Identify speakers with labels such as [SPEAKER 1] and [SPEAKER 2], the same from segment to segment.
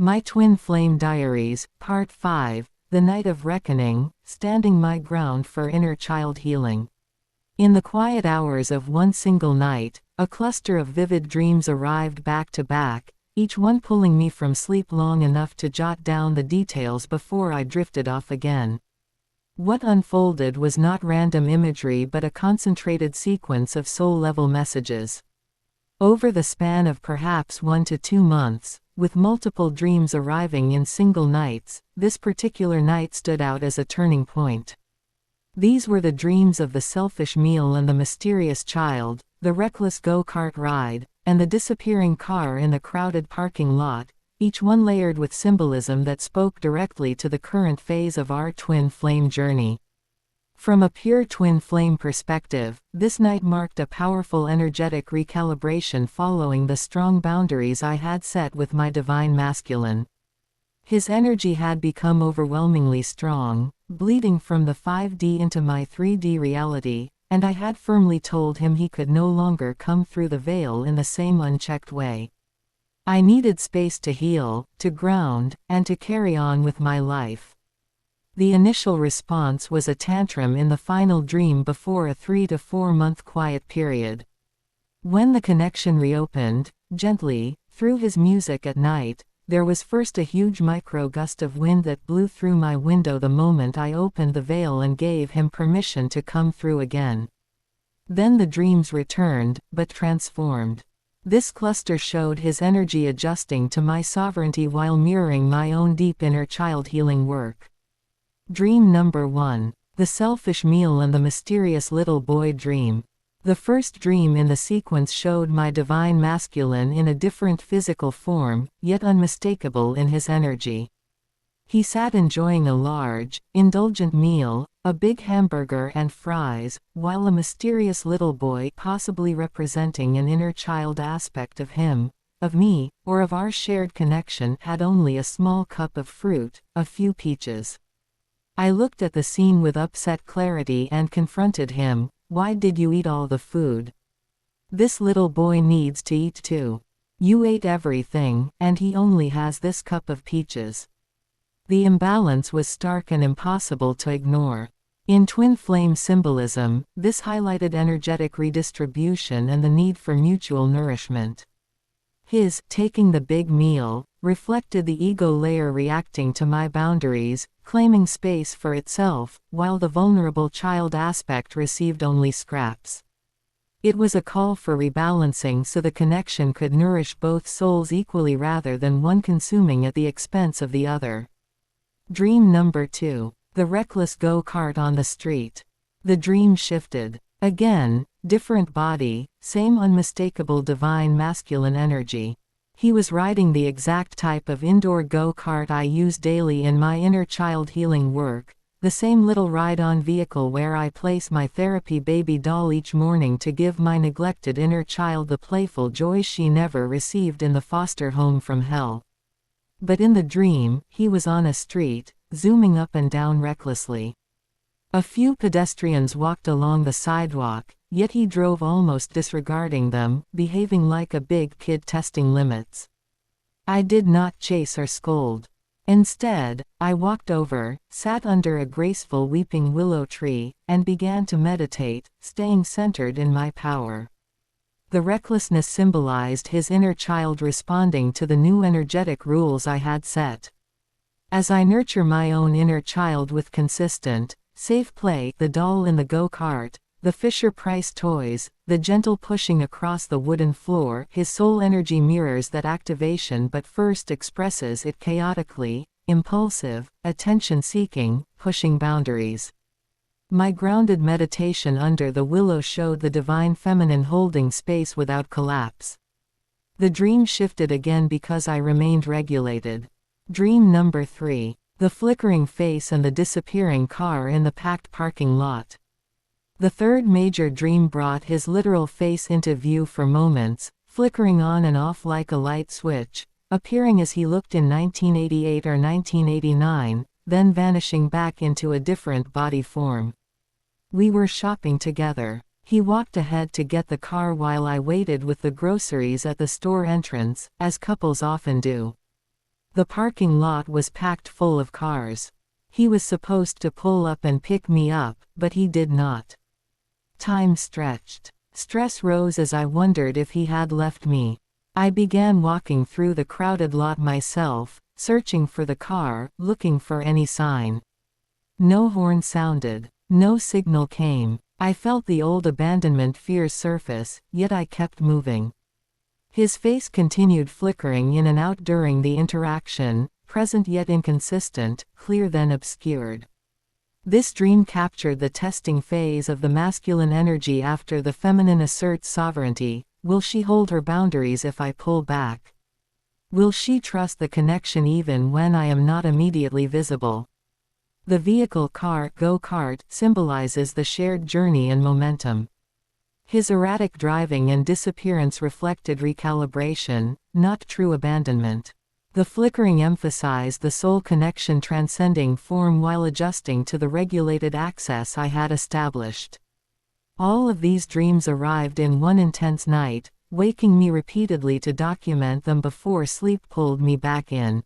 [SPEAKER 1] My Twin Flame Diaries, Part 5, The Night of Reckoning, Standing My Ground for Inner Child Healing. In the quiet hours of one single night, a cluster of vivid dreams arrived back to back, each one pulling me from sleep long enough to jot down the details before I drifted off again. What unfolded was not random imagery but a concentrated sequence of soul-level messages. Over the span of perhaps 1 to 2 months, with multiple dreams arriving in single nights, this particular night stood out as a turning point. These were the dreams of the selfish meal and the mysterious child, the reckless go-kart ride, and the disappearing car in the crowded parking lot, each one layered with symbolism that spoke directly to the current phase of our twin flame journey. From a pure twin flame perspective, this night marked a powerful energetic recalibration following the strong boundaries I had set with my divine masculine. His energy had become overwhelmingly strong, bleeding from the 5D into my 3D reality, and I had firmly told him he could no longer come through the veil in the same unchecked way. I needed space to heal, to ground, and to carry on with my life. The initial response was a tantrum in the final dream before a 3 to 4 month quiet period. When the connection reopened, gently, through his music at night, there was first a huge micro-gust of wind that blew through my window the moment I opened the veil and gave him permission to come through again. Then the dreams returned, but transformed. This cluster showed his energy adjusting to my sovereignty while mirroring my own deep inner child healing work. Dream number 1. The Selfish Meal and the Mysterious Little Boy Dream. The first dream in the sequence showed my divine masculine in a different physical form, yet unmistakable in his energy. He sat enjoying a large, indulgent meal, a big hamburger and fries, while a mysterious little boy, possibly representing an inner child aspect of him, of me, or of our shared connection, had only a small cup of fruit, a few peaches. I looked at the scene with upset clarity and confronted him. Why did you eat all the food? This little boy needs to eat too. You ate everything, and he only has this cup of peaches. The imbalance was stark and impossible to ignore. In twin flame symbolism, this highlighted energetic redistribution and the need for mutual nourishment. His taking the big meal reflected the ego layer reacting to my boundaries, claiming space for itself, while the vulnerable child aspect received only scraps. It was a call for rebalancing so the connection could nourish both souls equally rather than one consuming at the expense of the other. Dream number 2. The Reckless Go-Kart on the Street. The dream shifted. Again, different body, same unmistakable divine masculine energy. He was riding the exact type of indoor go-kart I use daily in my inner child healing work, the same little ride-on vehicle where I place my therapy baby doll each morning to give my neglected inner child the playful joy she never received in the foster home from hell. But in the dream, he was on a street, zooming up and down recklessly. A few pedestrians walked along the sidewalk, yet he drove almost disregarding them, behaving like a big kid testing limits. I did not chase or scold. Instead, I walked over, sat under a graceful weeping willow tree, and began to meditate, staying centered in my power. The recklessness symbolized his inner child responding to the new energetic rules I had set. As I nurture my own inner child with consistent, safe play, the doll in the go-kart, the Fisher-Price toys, the gentle pushing across the wooden floor, his soul energy mirrors that activation but first expresses it chaotically, impulsive, attention-seeking, pushing boundaries. My grounded meditation under the willow showed the divine feminine holding space without collapse. The dream shifted again because I remained regulated. Dream number 3. The Flickering Face and the Disappearing Car in the Packed Parking Lot. The third major dream brought his literal face into view for moments, flickering on and off like a light switch, appearing as he looked in 1988 or 1989, then vanishing back into a different body form. We were shopping together. He walked ahead to get the car while I waited with the groceries at the store entrance, as couples often do. The parking lot was packed full of cars. He was supposed to pull up and pick me up, but he did not. Time stretched. Stress rose as I wondered if he had left me. I began walking through the crowded lot myself, searching for the car, looking for any sign. No horn sounded. No signal came. I felt the old abandonment fears surface, yet I kept moving. His face continued flickering in and out during the interaction, present yet inconsistent, clear then obscured. This dream captured the testing phase of the masculine energy after the feminine asserts sovereignty. Will she hold her boundaries if I pull back? Will she trust the connection even when I am not immediately visible? The vehicle car, go-kart, symbolizes the shared journey and momentum. His erratic driving and disappearance reflected recalibration, not true abandonment. The flickering emphasized the soul connection transcending form while adjusting to the regulated access I had established. All of these dreams arrived in one intense night, waking me repeatedly to document them before sleep pulled me back in.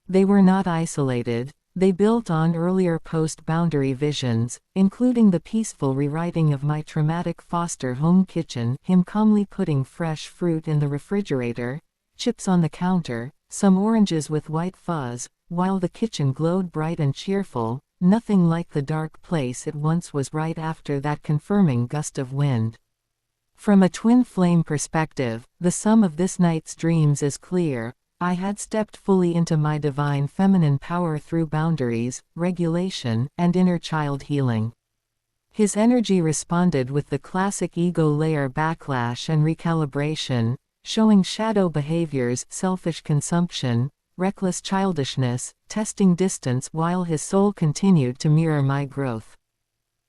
[SPEAKER 1] They were not isolated. They built on earlier post-boundary visions, including the peaceful rewriting of my traumatic foster home kitchen, him calmly putting fresh fruit in the refrigerator, chips on the counter, some oranges with white fuzz, while the kitchen glowed bright and cheerful, nothing like the dark place it once was right after that confirming gust of wind. From a twin flame perspective, the sum of this night's dreams is clear. I had stepped fully into my divine feminine power through boundaries, regulation, and inner child healing. His energy responded with the classic ego layer backlash and recalibration, showing shadow behaviors, selfish consumption, reckless childishness, testing distance, while his soul continued to mirror my growth.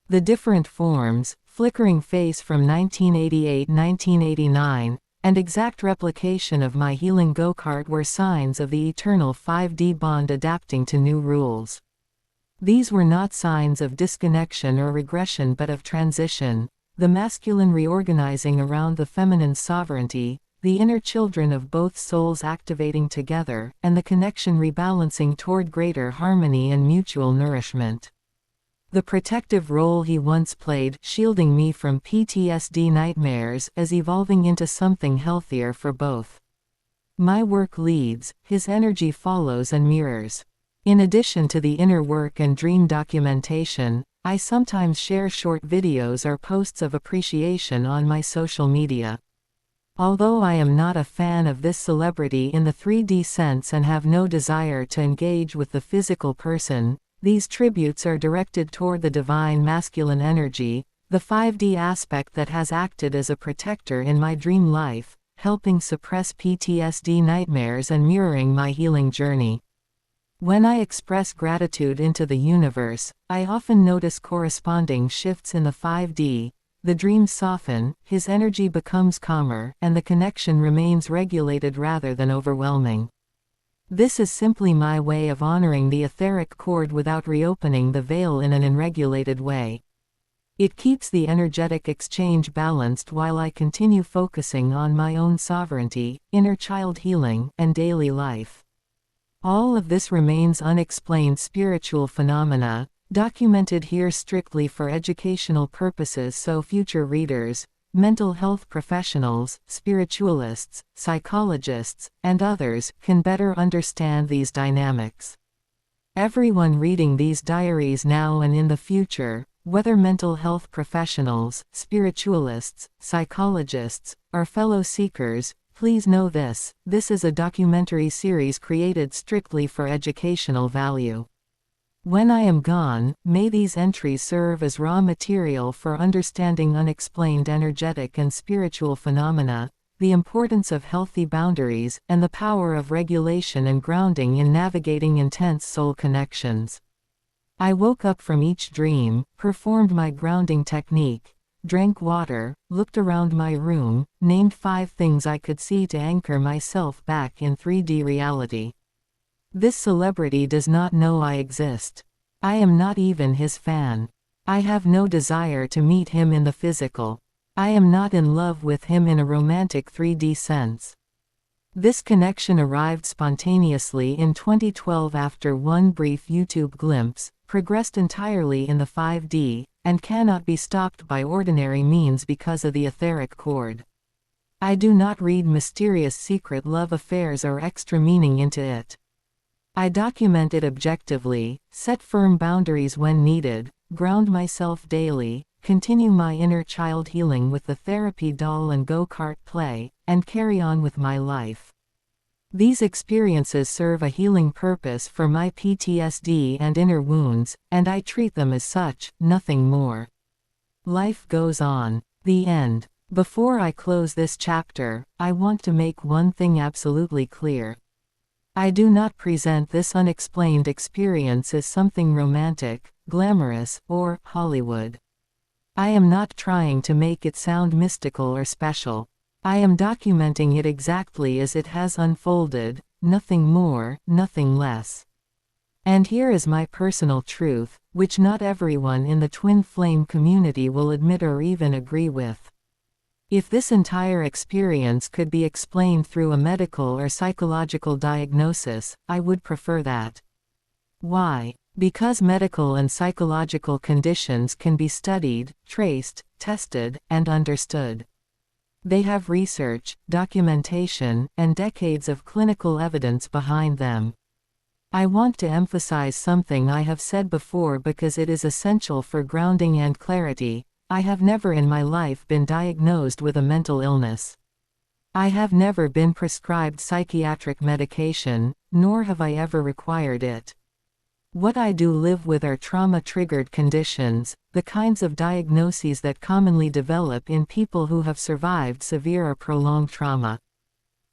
[SPEAKER 1] The different forms, flickering face from 1988-1989, and exact replication of my healing go-kart were signs of the eternal 5D bond adapting to new rules. These were not signs of disconnection or regression but of transition, the masculine reorganizing around the feminine's sovereignty, the inner children of both souls activating together, and the connection rebalancing toward greater harmony and mutual nourishment. The protective role he once played, shielding me from PTSD nightmares, is evolving into something healthier for both. My work leads, his energy follows and mirrors. In addition to the inner work and dream documentation, I sometimes share short videos or posts of appreciation on my social media. Although I am not a fan of this celebrity in the 3D sense and have no desire to engage with the physical person, these tributes are directed toward the divine masculine energy, the 5D aspect that has acted as a protector in my dream life, helping suppress PTSD nightmares and mirroring my healing journey. When I express gratitude into the universe, I often notice corresponding shifts in the 5D. The dreams soften, his energy becomes calmer, and the connection remains regulated rather than overwhelming. This is simply my way of honoring the etheric chord without reopening the veil in an unregulated way. It keeps the energetic exchange balanced while I continue focusing on my own sovereignty, inner child healing, and daily life. All of this remains unexplained spiritual phenomena, documented here strictly for educational purposes so future readers, mental health professionals, spiritualists, psychologists, and others can better understand these dynamics. Everyone reading these diaries now and in the future, whether mental health professionals, spiritualists, psychologists, or fellow seekers, please know this is a documentary series created strictly for educational value. When I am gone, may these entries serve as raw material for understanding unexplained energetic and spiritual phenomena, the importance of healthy boundaries, and the power of regulation and grounding in navigating intense soul connections. I woke up from each dream, performed my grounding technique, drank water, looked around my room, named 5 things I could see to anchor myself back in 3D reality. This celebrity does not know I exist. I am not even his fan. I have no desire to meet him in the physical. I am not in love with him in a romantic 3D sense. This connection arrived spontaneously in 2012 after one brief YouTube glimpse, progressed entirely in the 5D, and cannot be stopped by ordinary means because of the etheric cord. I do not read mysterious secret love affairs or extra meaning into it. I document it objectively, set firm boundaries when needed, ground myself daily, continue my inner child healing with the therapy doll and go-kart play, and carry on with my life. These experiences serve a healing purpose for my PTSD and inner wounds, and I treat them as such, nothing more. Life goes on. The end. Before I close this chapter, I want to make one thing absolutely clear. I do not present this unexplained experience as something romantic, glamorous, or Hollywood. I am not trying to make it sound mystical or special. I am documenting it exactly as it has unfolded, nothing more, nothing less. And here is my personal truth, which not everyone in the twin flame community will admit or even agree with. If this entire experience could be explained through a medical or psychological diagnosis, I would prefer that. Why? Because medical and psychological conditions can be studied, traced, tested, and understood. They have research, documentation, and decades of clinical evidence behind them. I want to emphasize something I have said before because it is essential for grounding and clarity. I have never in my life been diagnosed with a mental illness. I have never been prescribed psychiatric medication, nor have I ever required it. What I do live with are trauma-triggered conditions, the kinds of diagnoses that commonly develop in people who have survived severe or prolonged trauma.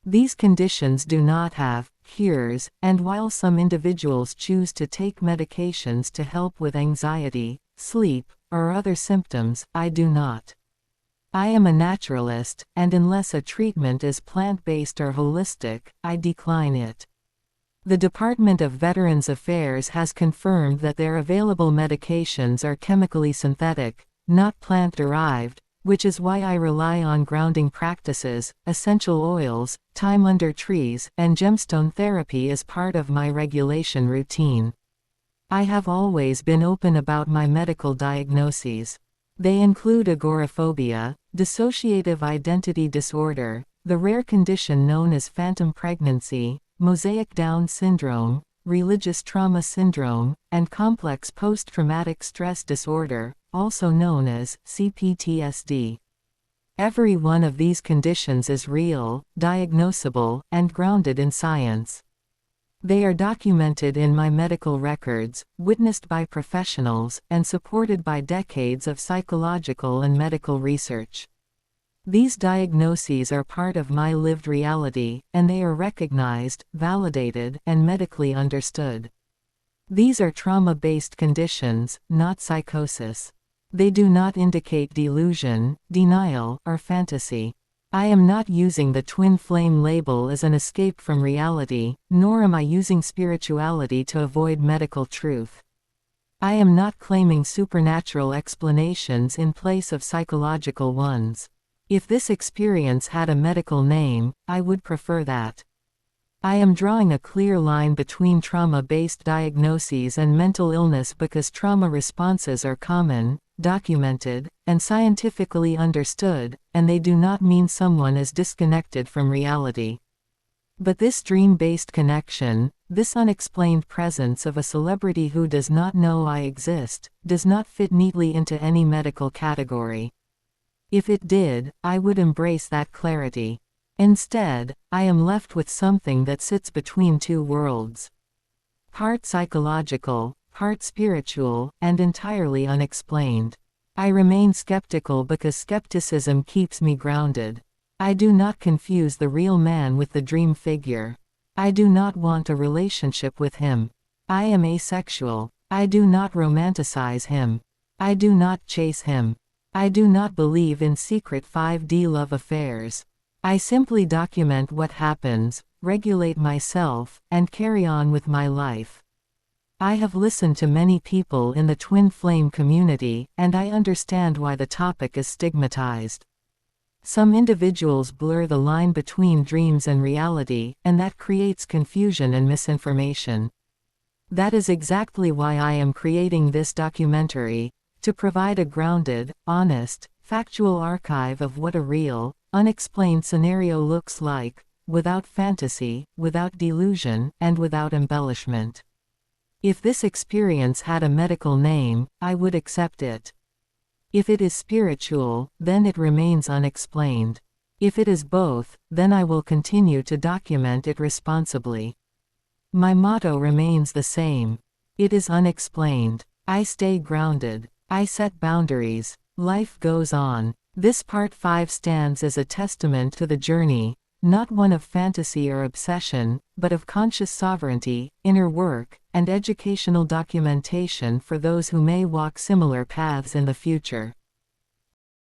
[SPEAKER 1] These conditions do not have cures, and while some individuals choose to take medications to help with anxiety, sleep, or other symptoms, I do not. I am a naturalist, and unless a treatment is plant-based or holistic, I decline it. The Department of Veterans Affairs has confirmed that their available medications are chemically synthetic, not plant-derived, which is why I rely on grounding practices, essential oils, time under trees, and gemstone therapy as part of my regulation routine. I have always been open about my medical diagnoses. They include agoraphobia, dissociative identity disorder, the rare condition known as phantom pregnancy, Mosaic Down Syndrome, religious trauma syndrome, and complex post-traumatic stress disorder, also known as CPTSD. Every one of these conditions is real, diagnosable, and grounded in science. They are documented in my medical records, witnessed by professionals, and supported by decades of psychological and medical research. These diagnoses are part of my lived reality, and they are recognized, validated, and medically understood. These are trauma-based conditions, not psychosis. They do not indicate delusion, denial, or fantasy. I am not using the twin flame label as an escape from reality, nor am I using spirituality to avoid medical truth. I am not claiming supernatural explanations in place of psychological ones. If this experience had a medical name, I would prefer that. I am drawing a clear line between trauma-based diagnoses and mental illness because trauma responses are common, documented, and scientifically understood, and they do not mean someone is disconnected from reality. But this dream-based connection, this unexplained presence of a celebrity who does not know I exist, does not fit neatly into any medical category. If it did, I would embrace that clarity. Instead, I am left with something that sits between two worlds. Part psychological, part spiritual, and entirely unexplained. I remain skeptical because skepticism keeps me grounded. I do not confuse the real man with the dream figure. I do not want a relationship with him. I am asexual. I do not romanticize him. I do not chase him. I do not believe in secret 5D love affairs. I simply document what happens, regulate myself, and carry on with my life. I have listened to many people in the twin flame community, and I understand why the topic is stigmatized. Some individuals blur the line between dreams and reality, and that creates confusion and misinformation. That is exactly why I am creating this documentary, to provide a grounded, honest, factual archive of what a real, unexplained scenario looks like, without fantasy, without delusion, and without embellishment. If this experience had a medical name, I would accept it. If it is spiritual, then it remains unexplained. If it is both, then I will continue to document it responsibly. My motto remains the same. It is unexplained. I stay grounded. I set boundaries. Life goes on. This part 5 stands as a testament to the journey, not one of fantasy or obsession, but of conscious sovereignty, inner work, and educational documentation for those who may walk similar paths in the future.